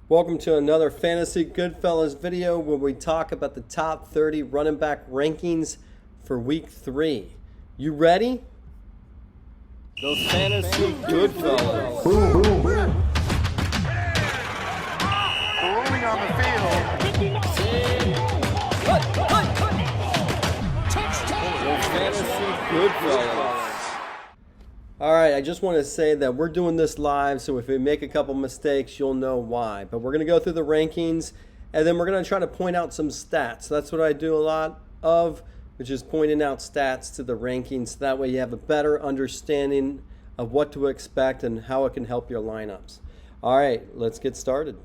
Welcome to another Fantasy Goodfellas video where we talk about the top 30 running back rankings for week 3. You ready? Those Fantasy Goodfellas. Boom, boom, boom. Rolling on the field. Those Fantasy Goodfellas. All right, I just want to say that we're doing this live, so if we make a couple mistakes, you'll know why. But we're going to go through the rankings, and then we're going to try to point out some stats. That's what I do a lot of, which is pointing out stats to the rankings. That way you have a better understanding of what to expect and how it can help your lineups. All right, let's get started.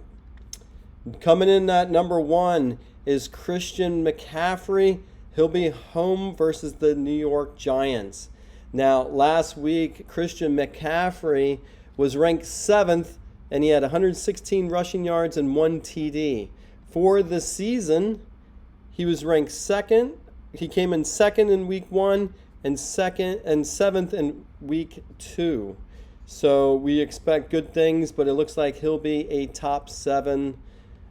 Coming in at number 1 is Christian McCaffrey. He'll be home versus the New York Giants. Now, last week, Christian McCaffrey was ranked 7th, and he had 116 rushing yards and 1 TD. For the season, he was ranked 2nd. He came in 2nd in week 1 and 7th in week 2. So we expect good things, but it looks like he'll be a top 7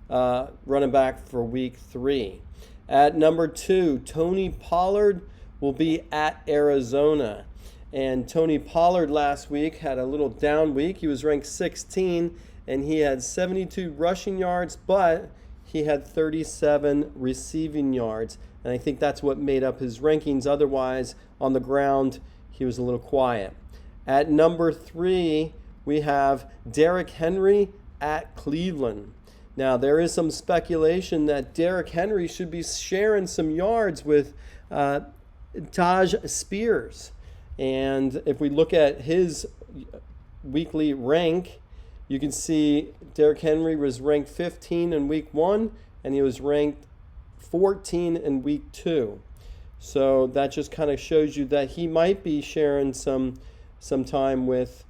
running back for week 3. At number 2, Tony Pollard will be at Arizona. And Tony Pollard last week had a little down week. He was ranked 16, and he had 72 rushing yards, but he had 37 receiving yards. And I think that's what made up his rankings. Otherwise, on the ground, he was a little quiet. At number 3, we have Derrick Henry at Cleveland. Now, there is some speculation that Derrick Henry should be sharing some yards with Taj Spears. And if we look at his weekly rank, you can see Derrick Henry was ranked 15 in week 1, and he was ranked 14 in week 2. So that just kind of shows you that he might be sharing some time with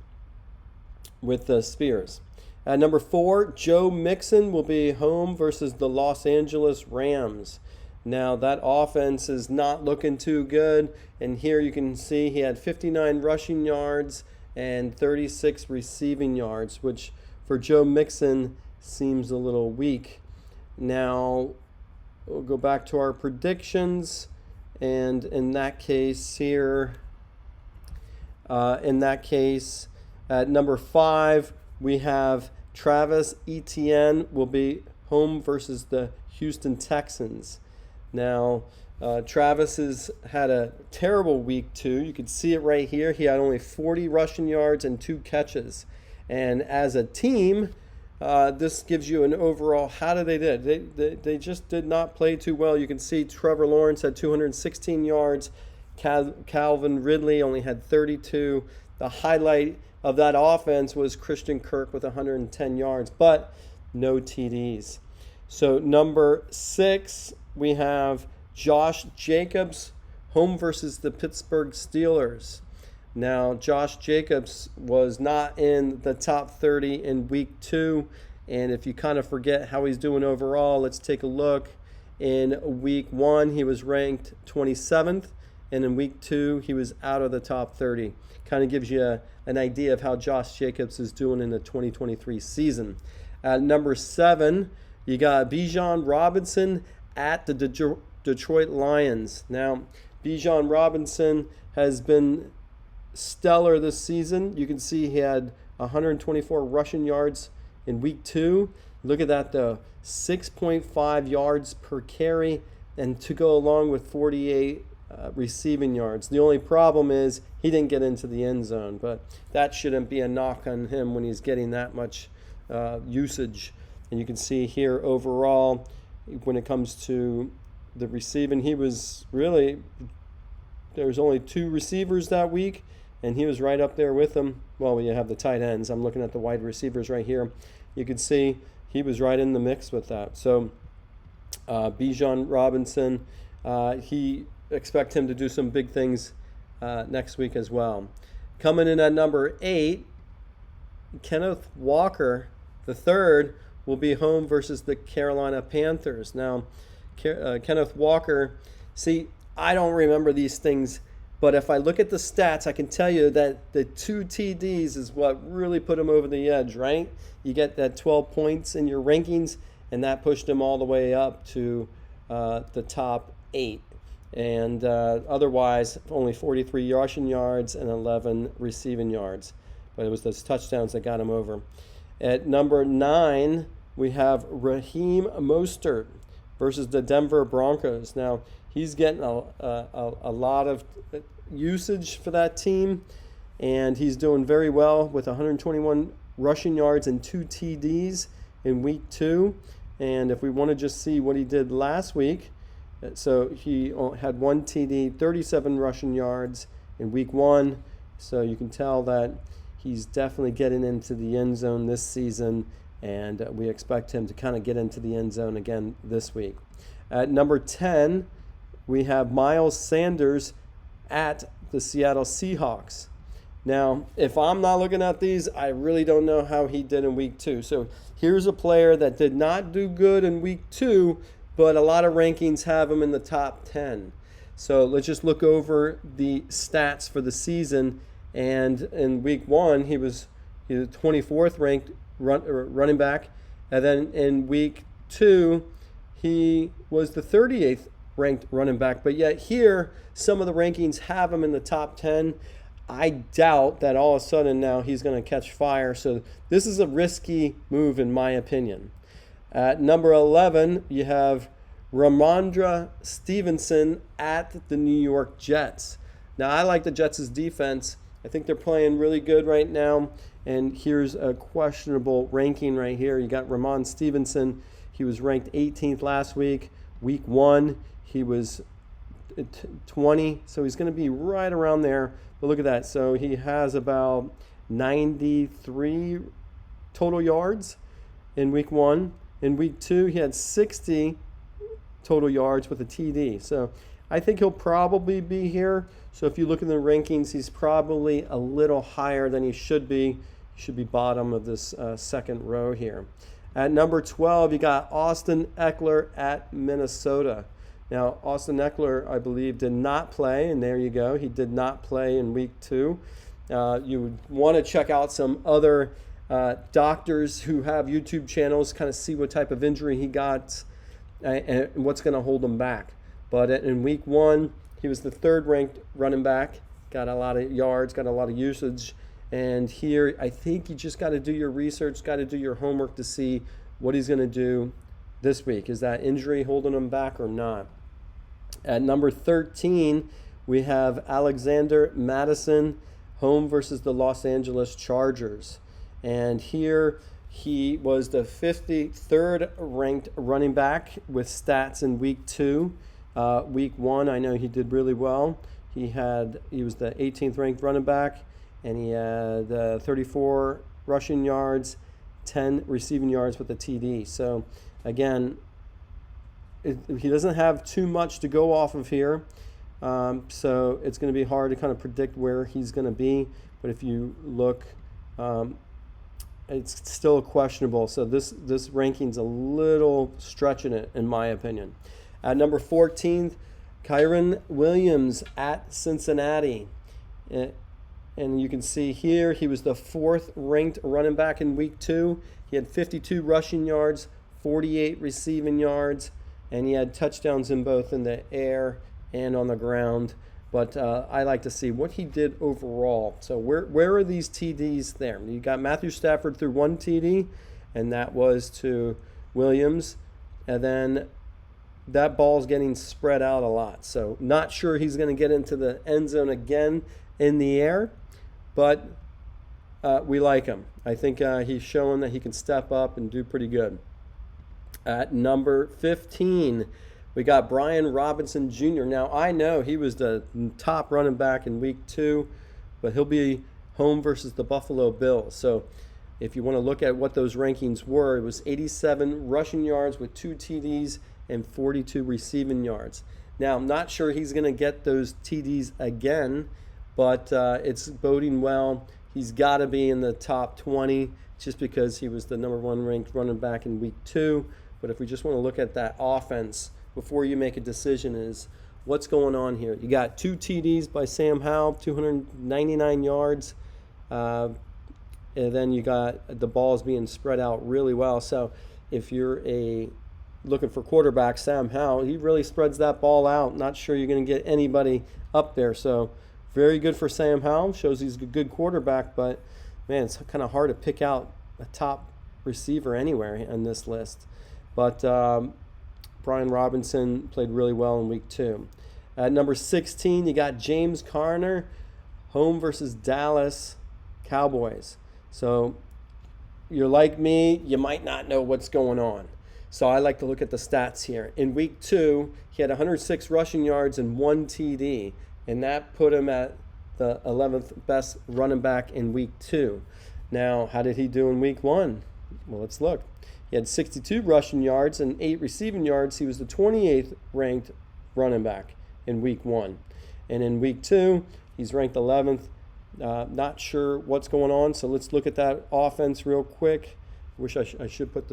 Spears. At number 4, Joe Mixon will be home versus the Los Angeles Rams. Now, that offense is not looking too good, and here you can see he had 59 rushing yards and 36 receiving yards, which for Joe Mixon seems a little weak. Now, we'll go back to our predictions, and in that case here, at number 5, we have Travis Etienne will be home versus the Houston Texans. Now, Travis has had a terrible week 2. You can see it right here. He had only 40 rushing yards and 2 catches. And as a team, this gives you an overall, how did they do? They just did not play too well. You can see Trevor Lawrence had 216 yards. Calvin Ridley only had 32. The highlight of that offense was Christian Kirk with 110 yards, but no TDs. So number 6, we have Josh Jacobs home versus the Pittsburgh Steelers. Now, Josh Jacobs was not in the top 30 in week 2. And if you kind of forget how he's doing overall, let's take a look. In week 1, he was ranked 27th. And in week 2, he was out of the top 30. Kind of gives you an idea of how Josh Jacobs is doing in the 2023 season. At number 7, you got Bijan Robinson at the Detroit Lions. Now, Bijan Robinson has been stellar this season. You can see he had 124 rushing yards in week 2. Look at that though, 6.5 yards per carry, and to go along with 48 receiving yards. The only problem is he didn't get into the end zone, but that shouldn't be a knock on him when he's getting that much usage. And you can see here overall, when it comes to the receiving, he was really, there was only 2 receivers that week, and he was right up there with them. Well, you have the tight ends. I'm looking at the wide receivers right here. You can see he was right in the mix with that. So Bijan Robinson, he expect him to do some big things next week as well. Coming in at number 8, Kenneth Walker III will be home versus the Carolina Panthers. Now, Kenneth Walker, see, I don't remember these things But if I look at the stats, I can tell you that the 2 TDs is what really put him over the edge, right? You get that 12 points in your rankings, and that pushed him all the way up to the top 8. And otherwise, only 43 rushing yards and 11 receiving yards. But it was those touchdowns that got him over. At number 9, we have Raheem Mostert versus the Denver Broncos. Now, he's getting a lot of usage for that team, and he's doing very well with 121 rushing yards and 2 TDs in week 2. And if we want to just see what he did last week, so he had 1 TD, 37 rushing yards in week 1. So you can tell that he's definitely getting into the end zone this season, and we expect him to kind of get into the end zone again this week. At number 10, we have Miles Sanders at the Seattle Seahawks. Now, if I'm not looking at these, I really don't know how he did in week 2. So here's a player that did not do good in week 2, but a lot of rankings have him in the top 10. So let's just look over the stats for the season. And in week 1, he was 24th ranked running back. And then in week 2, he was the 38th ranked running back. But yet here, some of the rankings have him in the top 10. I doubt that all of a sudden now he's going to catch fire. So this is a risky move in my opinion. At number 11, you have Ramondre Stevenson at the New York Jets. Now, I like the Jets' defense. I think they're playing really good right now. And here's a questionable ranking right here. You got Ramon Stevenson. He was ranked 18th last week. Week 1, he was 20. So he's going to be right around there. But look at that. So he has about 93 total yards in week 1. In week 2, he had 60 total yards with a TD. So I think he'll probably be here. So if you look at the rankings, he's probably a little higher than he should be. He should be bottom of this second row here. At number 12, you got Austin Eckler at Minnesota. Now, Austin Eckler, I believe, did not play, and there you go. He did not play in week 2. You would want to check out some other doctors who have YouTube channels, kind of see what type of injury he got and what's going to hold him back. But in week 1, he was the 3rd ranked running back, got a lot of yards, got a lot of usage. And here, I think you just got to do your research, got to do your homework to see what he's going to do this week. Is that injury holding him back or not? At number 13, we have Alexander Madison, home versus the Los Angeles Chargers. And here he was the 53rd ranked running back with stats in week 2. Week 1, I know he did really well. He was the 18th ranked running back, and he had 34 rushing yards, 10 receiving yards with a TD. So again, he doesn't have too much to go off of here. So it's going to be hard to kind of predict where he's going to be. But if you look, it's still questionable. So this ranking's a little stretching it, in my opinion. At number 14, Kyren Williams at Cincinnati. And you can see here he was the 4th ranked running back in week 2. He had 52 rushing yards, 48 receiving yards, and he had touchdowns in both in the air and on the ground. But I like to see what he did overall. So where are these TDs there? You got Matthew Stafford through 1 TD, and that was to Williams. And then that ball's getting spread out a lot. So not sure he's going to get into the end zone again in the air, but we like him. I think he's showing that he can step up and do pretty good. At number 15, we got Brian Robinson Jr. Now, I know he was the top running back in week 2, but he'll be home versus the Buffalo Bills. So if you want to look at what those rankings were, it was 87 rushing yards with 2 TDs and 42 receiving yards. Now, I'm not sure he's going to get those TDs again, but it's boding well. He's got to be in the top 20 just because he was the number 1 ranked running back in week 2. But if we just want to look at that offense before you make a decision, is what's going on here? You got 2 TDs by Sam Howell, 299 yards. And then you got the balls being spread out really well. So if you're looking for quarterback, Sam Howell, he really spreads that ball out. Not sure you're going to get anybody up there. So very good for Sam Howell. Shows he's a good quarterback, but man, it's kind of hard to pick out a top receiver anywhere in this list. But Brian Robinson played really well in week 2. At number 16, you got James Conner, home versus Dallas Cowboys. So you're like me, you might not know what's going on. So I like to look at the stats here. In week 2, he had 106 rushing yards and 1 TD, and that put him at the 11th best running back in week 2. Now, how did he do in week 1? Well, let's look. He had 62 rushing yards and 8 receiving yards. He was the 28th ranked running back in week 1. And in week 2, he's ranked 11th. Not sure what's going on, so let's look at that offense real quick. Wish I should put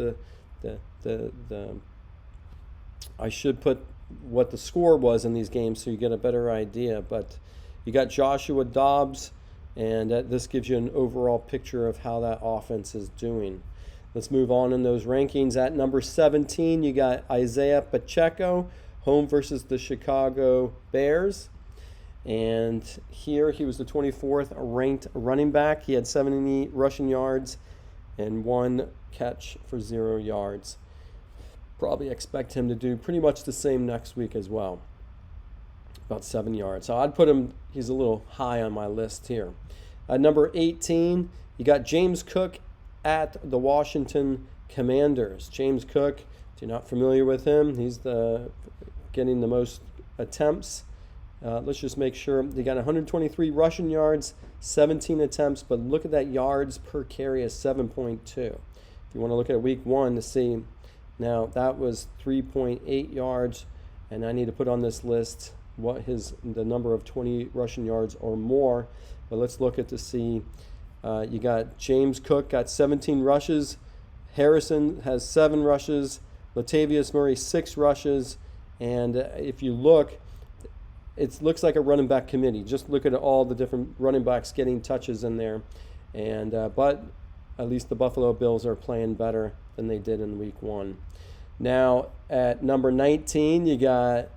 I should put what the score was in these games so you get a better idea. But you got Joshua Dobbs, and this gives you an overall picture of how that offense is doing. Let's move on in those rankings. At number 17, you got Isaiah Pacheco, home versus the Chicago Bears. And here he was the 24th ranked running back. He had 70 rushing yards and 1 catch for 0 yards. Probably expect him to do pretty much the same next week as well. About 7 yards. So I'd put him, he's a little high on my list here. At number 18, you got James Cook at the Washington Commanders. James Cook, if you're not familiar with him, he's getting the most attempts. Let's just make sure. They got 123 rushing yards, 17 attempts, but look at that yards per carry is 7.2. If you want to look at week 1 to see, now that was 3.8 yards, and I need to put on this list what the number of 20 rushing yards or more. But let's look at to see. You got James Cook got 17 rushes. Harrison has 7 rushes. Latavius Murray 6 rushes. And if you look, it looks like a running back committee. Just look at all the different running backs getting touches in there. And but at least the Buffalo Bills are playing better than they did in week 1. Now at number 19, you got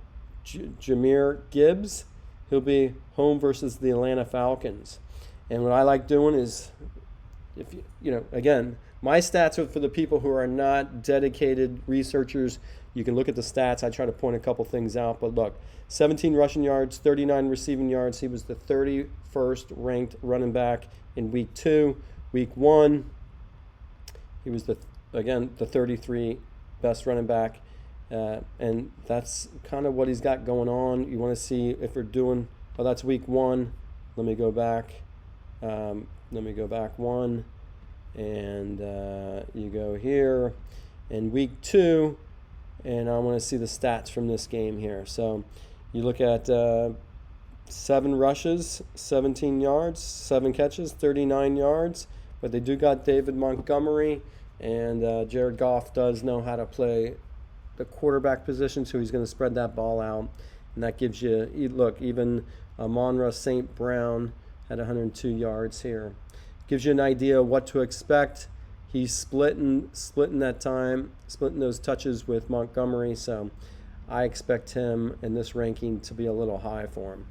Jahmyr Gibbs. He'll be home versus the Atlanta Falcons. And what I like doing is, if again, my stats are for the people who are not dedicated researchers. You can look at the stats. I try to point a couple things out, but look, 17 rushing yards, 39 receiving yards. He was the 31st ranked running back in week 2. Week 1, he was the 33 best running back. And that's kind of what he's got going on. You want to see if we're doing, that's week 1. Let me go back. One, and you go here, and week 2, and I want to see the stats from this game here. So you look at 7 rushes, 17 yards, 7 catches, 39 yards, but they do got David Montgomery, and Jared Goff does know how to play the quarterback position, so he's going to spread that ball out, and that gives you, look, even Amon-Ra St. Brown at 102 yards here. Gives you an idea of what to expect. He's splitting that time, splitting those touches with Montgomery, so I expect him in this ranking to be a little high for him.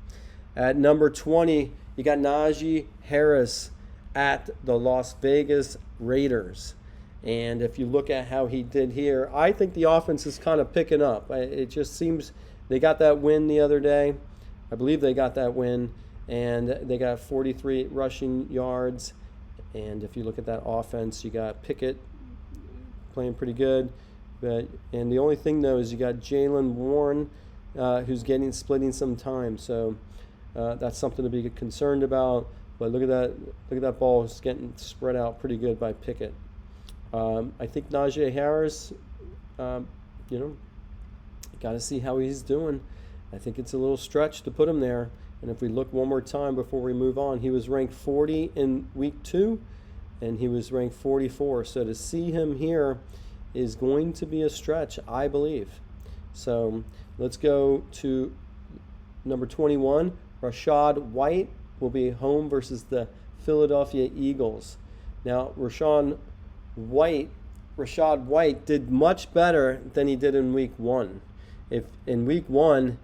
At number 20, you got Najee Harris at the Las Vegas Raiders. And if you look at how he did here, I think the offense is kind of picking up. It just seems they got that win the other day. I believe they got that win. And they got 43 rushing yards. And if you look at that offense, you got Pickett playing pretty good. And the only thing, though, is you got Jaylen Warren, who's splitting some time. So that's something to be concerned about. But look at that ball is getting spread out pretty good by Pickett. I think Najee Harris, got to see how he's doing. I think it's a little stretch to put him there. And if we look one more time before we move on, he was ranked 40 in week 2, and he was ranked 44. So to see him here is going to be a stretch, I believe. So let's go to number 21, Rashad White will be home versus the Philadelphia Eagles. Now, Rashad White did much better than he did in week 1. If in week 1,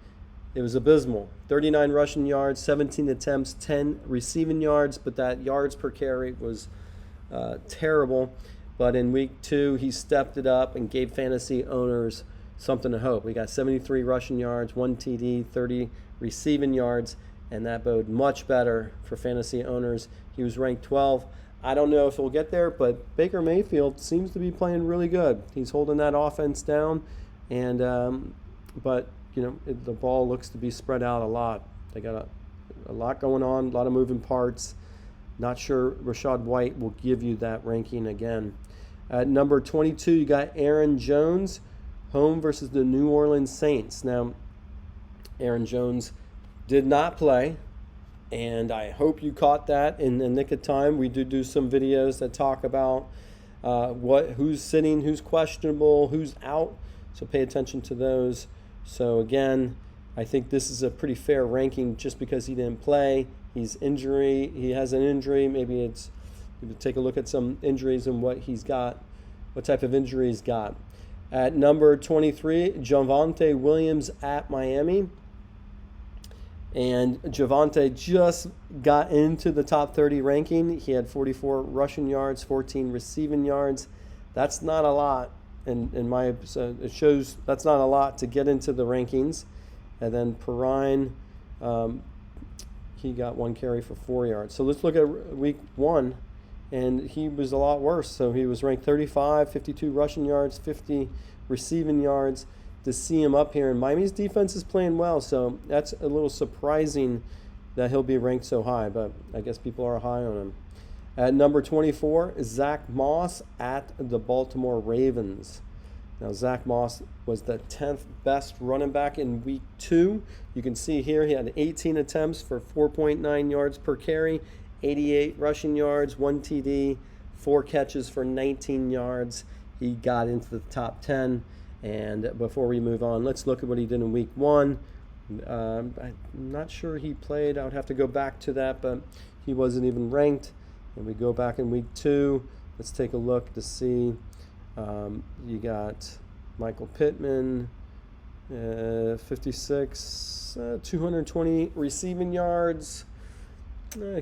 it was abysmal. 39 rushing yards, 17 attempts, 10 receiving yards, but that yards per carry was terrible. But in week 2, he stepped it up and gave fantasy owners something to hope. We got 73 rushing yards, 1 TD, 30 receiving yards, and that bode much better for fantasy owners. He was ranked 12. I don't know if he'll get there, but Baker Mayfield seems to be playing really good. He's holding that offense down, and but the ball looks to be spread out a lot. They got a lot going on, a lot of moving parts. Not sure Rashad White will give you that ranking again. At number 22, you got Aaron Jones, home versus the New Orleans Saints. Now, Aaron Jones did not play, and I hope you caught that in the nick of time. We do some videos that talk about who's sitting, who's questionable, who's out, so pay attention to those. So again, I think this is a pretty fair ranking just because he didn't play. He has an injury. Maybe it's take a look at some injuries and what he's got, what type of injury he's got. At number 23, Javonte Williams at Miami. And Javonte just got into the top 30 ranking. He had 44 rushing yards, 14 receiving yards. That's not a lot. It shows that's not a lot to get into the rankings. And then Perrine, he got 1 carry for 4 yards. So let's look at week 1, and he was a lot worse. So he was ranked 35, 52 rushing yards, 50 receiving yards. To see him up here, and Miami's defense is playing well, so that's a little surprising that he'll be ranked so high, but I guess people are high on him. At number 24, Zach Moss at the Baltimore Ravens. Now, Zach Moss was the 10th best running back in week 2. You can see here he had 18 attempts for 4.9 yards per carry, 88 rushing yards, 1 TD, 4 catches for 19 yards. He got into the top 10. And before we move on, let's look at what he did in week 1. I'm not sure he played. I would have to go back to that, but he wasn't even ranked. And we go back in week 2. Let's take a look to see. You got Michael Pittman, 56, 220 receiving yards.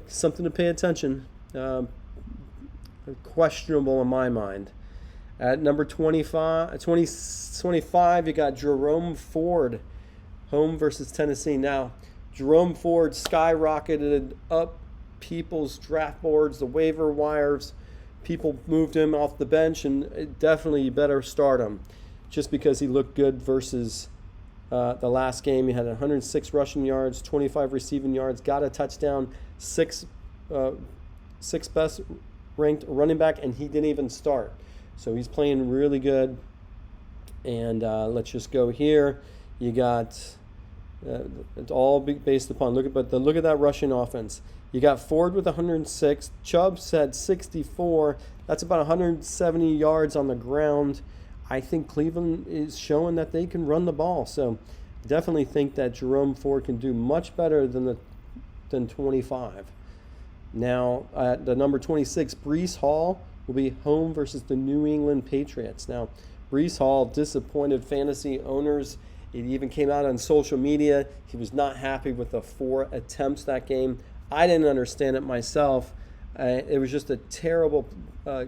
Something to pay attention. Questionable in my mind. At number 25, you got Jerome Ford, home versus Tennessee. Now, Jerome Ford skyrocketed up people's draft boards, the waiver wires. People moved him off the bench, and definitely you better start him just because he looked good versus the last game. He had 106 rushing yards, 25 receiving yards, got a touchdown, sixth best ranked running back, and he didn't even start. So he's playing really good. And let's just go here. You got it's all based upon look at that rushing offense. You got Ford with 106. Chubbs had 64. That's about 170 yards on the ground. I think Cleveland is showing that they can run the ball. So definitely think that Jerome Ford can do much better than 25. Now at the number 26, Breece Hall will be home versus the New England Patriots. Now, Breece Hall disappointed fantasy owners. It even came out on social media. He was not happy with the 4 attempts that game. I didn't understand it myself. It was just a terrible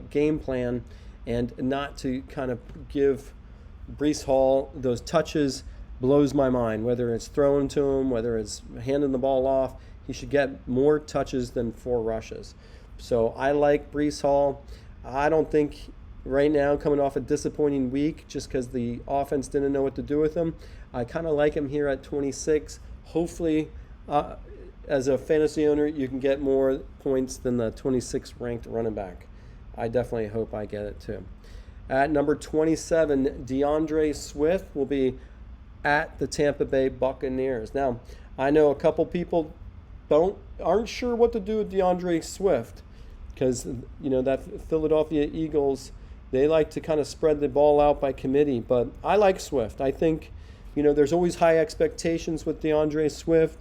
game plan, and not to kind of give Breece Hall those touches blows my mind. Whether it's throwing to him, whether it's handing the ball off, he should get more touches than 4 rushes. So I like Breece Hall. I don't think right now, coming off a disappointing week, just because the offense didn't know what to do with him, I kind of like him here at 26. Hopefully, as a fantasy owner, you can get more points than the 26th ranked running back. I definitely hope I get it too. At number 27, DeAndre Swift will be at the Tampa Bay Buccaneers. Now, I know a couple people aren't sure what to do with DeAndre Swift, because that Philadelphia Eagles, they like to kind of spread the ball out by committee. But I like Swift. I think You know, there's always high expectations with DeAndre Swift,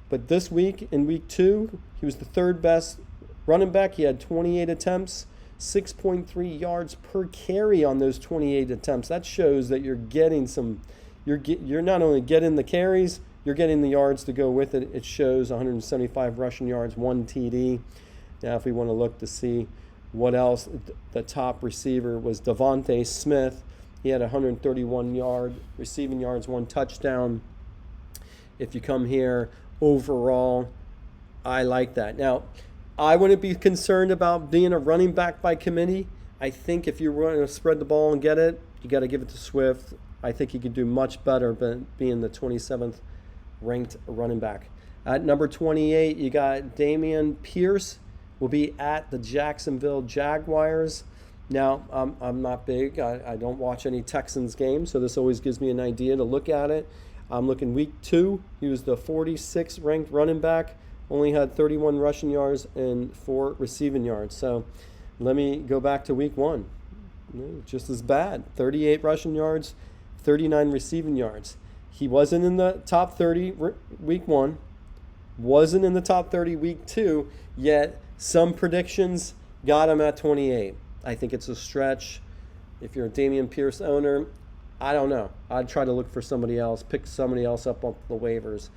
but this week, in week 2, he was the third best running back. He had 28 attempts, 6.3 yards per carry on those 28 attempts. That shows that you're getting some, you're not only getting the carries, you're getting the yards to go with it. It shows 175 rushing yards, 1 TD. Now, if we want to look to see what else, the top receiver was Devontae Smith. He had 131 receiving yards, 1 touchdown. If you come here, overall, I like that. Now, I wouldn't be concerned about being a running back by committee. I think if you're going to spread the ball and get it, you got to give it to Swift. I think he could do much better than being the 27th ranked running back. At number 28, you got Dameon Pierce. Will be at the Jacksonville Jaguars. Now, I'm not big. I don't watch any Texans games, so this always gives me an idea to look at it. I'm looking week 2. He was the 46th ranked running back. Only had 31 rushing yards and 4 receiving yards. So let me go back to week 1. Just as bad. 38 rushing yards, 39 receiving yards. He wasn't in the top 30 week 1. Wasn't in the top 30 week 2, yet some predictions got him at 28. I think it's a stretch. If you're a Dameon Pierce owner, I don't know. I'd try to look for somebody else, pick somebody else up on the waivers.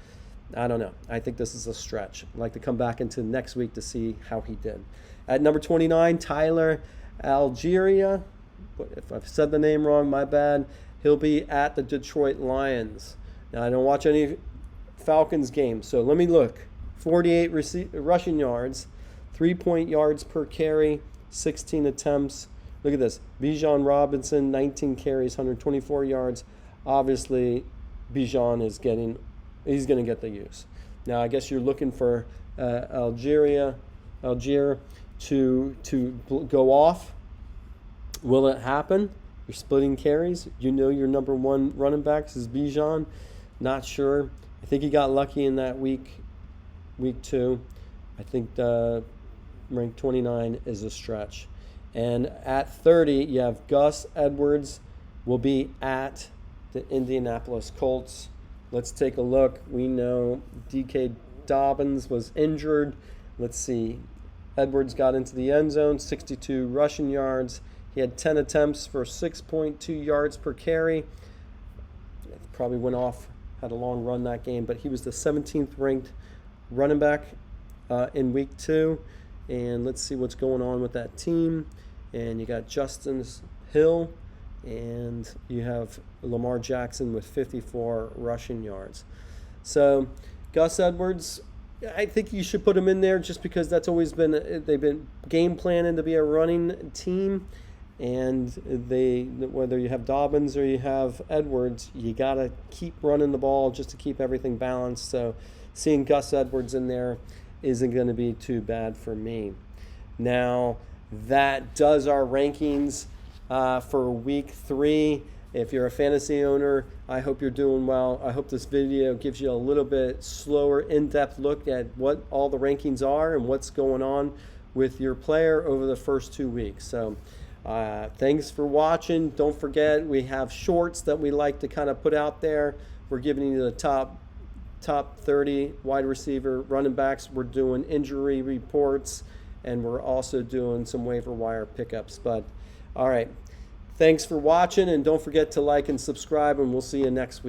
I don't know. I think this is a stretch. I'd like to come back into next week to see how he did. At number 29, Tyler Algier. If I've said the name wrong, my bad. He'll be at the Detroit Lions. Now, I don't watch any Falcons games, so let me look. 48 rushing yards, 3 yards per carry, 16 attempts. Look at this. Bijan Robinson, 19 carries, 124 yards. Obviously, Bijan he's going to get the use. Now, I guess you're looking for Algier to go off. Will it happen? You're splitting carries. You know your number 1 running backs is Bijan. Not sure. I think he got lucky in that week 2. I think rank 29 is a stretch. And at 30, you have Gus Edwards will be at the Indianapolis Colts. Let's take a look. We know D.K. Dobbins was injured. Let's see. Edwards got into the end zone, 62 rushing yards. He had 10 attempts for 6.2 yards per carry. Probably went off, had a long run that game, but he was the 17th ranked running back in week 2. And let's see what's going on with that team. And you got Justin Hill, and you have Lamar Jackson with 54 rushing yards. So Gus Edwards, I think you should put him in there just because that's always been, they've been game planning to be a running team. And whether you have Dobbins or you have Edwards, you got to keep running the ball just to keep everything balanced. So seeing Gus Edwards in there isn't going to be too bad for me. Now, that does our rankings for week 3. If you're a fantasy owner, I hope you're doing well. I hope this video gives you a little bit slower, in-depth look at what all the rankings are and what's going on with your player over the first 2 weeks. So thanks for watching. Don't forget, we have shorts that we like to kind of put out there. We're giving you the top 30 wide receiver running backs. We're doing injury reports, and we're also doing some waiver wire pickups. But all right, thanks for watching, and don't forget to like and subscribe, and we'll see you next week.